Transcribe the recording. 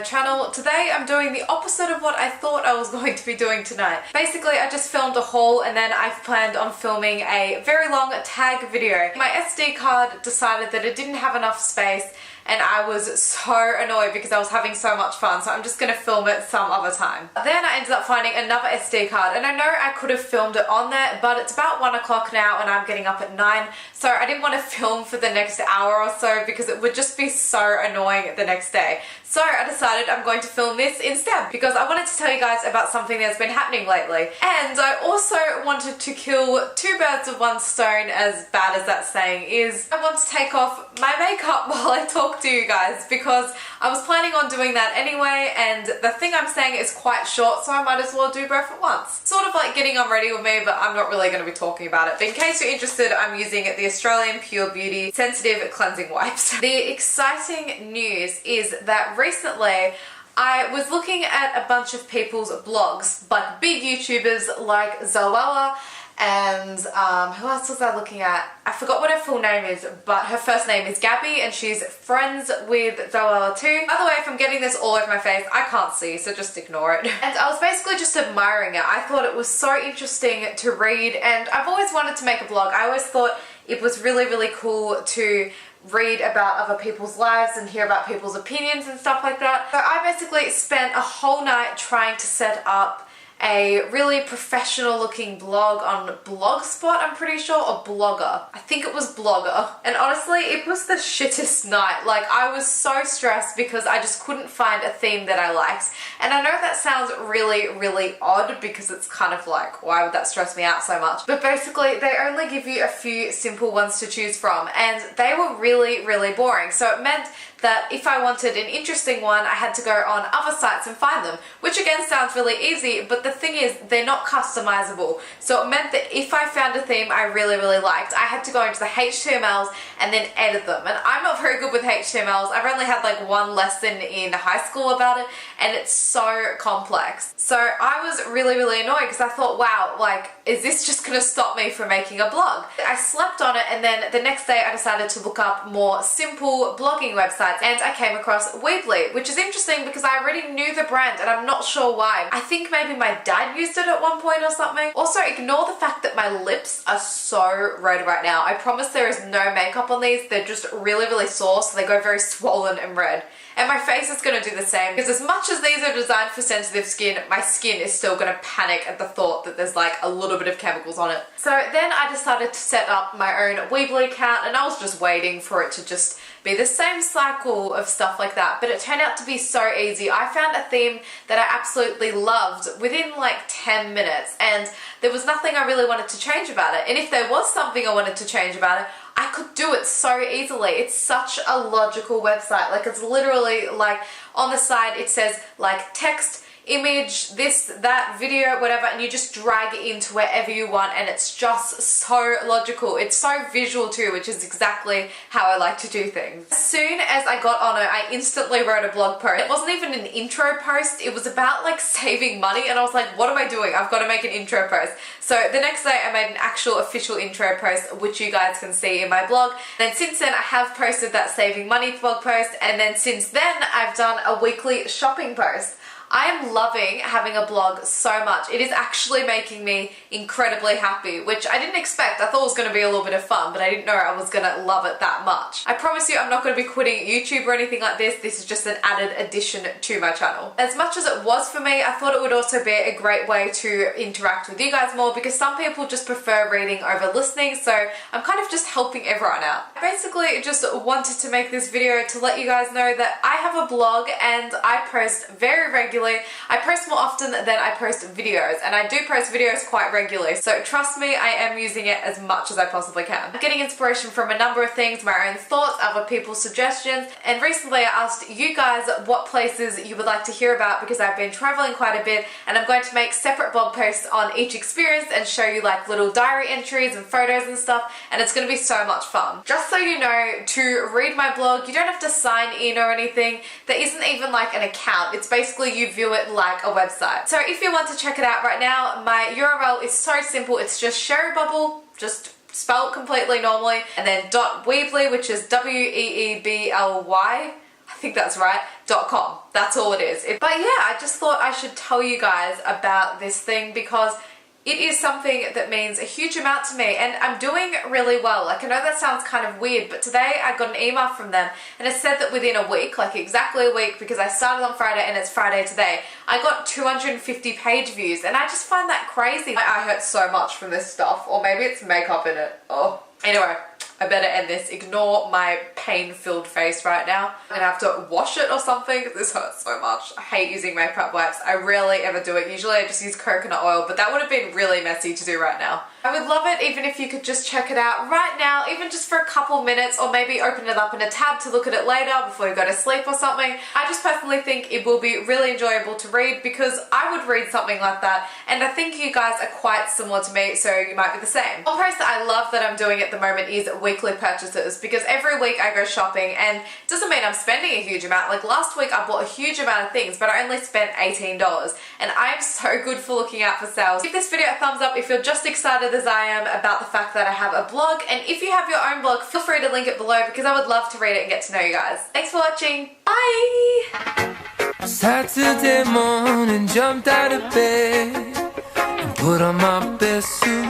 my channel. Today I'm doing the opposite of what I thought I was going to be doing tonight. Basically, I just filmed a haul and then I've planned on filming a very long tag video. My SD card decided that it didn't have enough space and I was so annoyed because I was having so much fun, so I'm just gonna film it some other time. Then I ended up finding another SD card, and I know I could have filmed it on there, but it's about 1 o'clock now and I'm getting up at 9, so I didn't want to film for the next hour or so because it would just be so annoying the next day. So I decided I'm going to film this instead because I wanted to tell you guys about something that's been happening lately. And I also wanted to kill two birds with one stone, as bad as that saying is. I want to take off my makeup while I talk to you guys because I was planning on doing that anyway, and the thing I'm saying is quite short, so I might as well do both at once. Sort of like getting on ready with me, but I'm not really going to be talking about it. But in case you're interested, I'm using the Australian Pure Beauty Sensitive Cleansing Wipes. The exciting news is that recently I was looking at a bunch of people's blogs, like big YouTubers like Zoella, and who else was I looking at? I forgot what her full name is, but her first name is Gabby and she's friends with Zoella too. By the way, if I'm getting this all over my face, I can't see, so just ignore it. And I was basically just admiring it. I thought it was so interesting to read, and I've always wanted to make a blog. I always thought it was really, really cool to read about other people's lives and hear about people's opinions and stuff like that. So I basically spent a whole night trying to set up a really professional looking blog on Blogspot, I'm pretty sure, or Blogger. I think it was Blogger. And honestly, it was the shittest night. Like, I was so stressed because I just couldn't find a theme that I liked. And I know that sounds really, really odd because it's kind of like, why would that stress me out so much? But basically, they only give you a few simple ones to choose from, and they were really, really boring. So it meant that if I wanted an interesting one, I had to go on other sites and find them, which again sounds really easy, but the thing is, they're not customizable. So it meant that if I found a theme I really, really liked, I had to go into the HTMLs and then edit them. And I'm not very good with HTMLs. I've only had like one lesson in high school about it, and it's so complex. So I was really, really annoyed because I thought, wow, like, is this just gonna stop me from making a blog? I slept on it, and then the next day I decided to look up more simple blogging websites, and I came across Weebly, which is interesting because I already knew the brand and I'm not sure why. I think maybe my dad used it at one point or something. Also, ignore the fact that my lips are so red right now. I promise there is no makeup on these. They're just really, really sore, so they go very swollen and red. And my face is going to do the same because as much as these are designed for sensitive skin, my skin is still going to panic at the thought that there's like a little bit of chemicals on it. So then I decided to set up my own Weebly account, and I was just waiting for it to just be the same cycle of stuff like that, but it turned out to be so easy. I found a theme that I absolutely loved within like 10 minutes, and there was nothing I really wanted to change about it. And if there was something I wanted to change about it, I could do it so easily. It's such a logical website. Like, it's literally like on the side it says like text, image, this, that, video, whatever, and you just drag it into wherever you want, and it's just so logical. It's so visual too, which is exactly how I like to do things. As soon as I got on it, I instantly wrote a blog post. It wasn't even an intro post, it was about like saving money, and I was like, what am I doing? I've got to make an intro post. So the next day I made an actual official intro post, which you guys can see in my blog. And since then I have posted that saving money blog post, and then since then I've done a weekly shopping post. I am loving having a blog so much. It is actually making me incredibly happy, which I didn't expect. I thought it was going to be a little bit of fun, but I didn't know I was going to love it that much. I promise you I'm not going to be quitting YouTube or anything like this. This is just an added addition to my channel. As much as it was for me, I thought it would also be a great way to interact with you guys more because some people just prefer reading over listening, so I'm kind of just helping everyone out. I basically just wanted to make this video to let you guys know that I have a blog and I post very regularly. I post more often than I post videos, and I do post videos quite regularly, so trust me, I am using it as much as I possibly can. I'm getting inspiration from a number of things, my own thoughts, other people's suggestions, and recently I asked you guys what places you would like to hear about because I've been traveling quite a bit, and I'm going to make separate blog posts on each experience and show you like little diary entries and photos and stuff, and it's going to be so much fun. Just so you know, to read my blog, you don't have to sign in or anything. There isn't even like an account. It's basically you view it like a website. So if you want to check it out right now, my URL is so simple. It's just Sherry Bubble, just spelled completely normally, and then .weebly, which is W-E-E-B-L-Y. I think that's right, .com. That's all it is. But yeah, I just thought I should tell you guys about this thing because it is something that means a huge amount to me, and I'm doing really well. Like, I know that sounds kind of weird, but today I got an email from them and it said that within a week, like exactly a week, because I started on Friday and it's Friday today, I got 250 page views, and I just find that crazy. My eye hurts so much from this stuff, or maybe it's makeup in it. Oh, anyway. I better end this. Ignore my pain-filled face right now. I'm gonna have to wash it or something. This hurts so much. I hate using makeup wipes. I rarely ever do it. Usually I just use coconut oil, but that would have been really messy to do right now. I would love it even if you could just check it out right now, even just for a couple minutes, or maybe open it up in a tab to look at it later before you go to sleep or something. I just personally think it will be really enjoyable to read because I would read something like that, and I think you guys are quite similar to me, so you might be the same. One price that I love that I'm doing at the moment is weekly purchases, because every week I go shopping, and it doesn't mean I'm spending a huge amount. Like last week I bought a huge amount of things, but I only spent $18, and I am so good for looking out for sales. Give this video a thumbs up if you're just excited as I am about the fact that I have a blog, and if you have your own blog, feel free to link it below because I would love to read it and get to know you guys. Thanks for watching. Bye! Saturday morning, jumped out of bed and put on my best suit.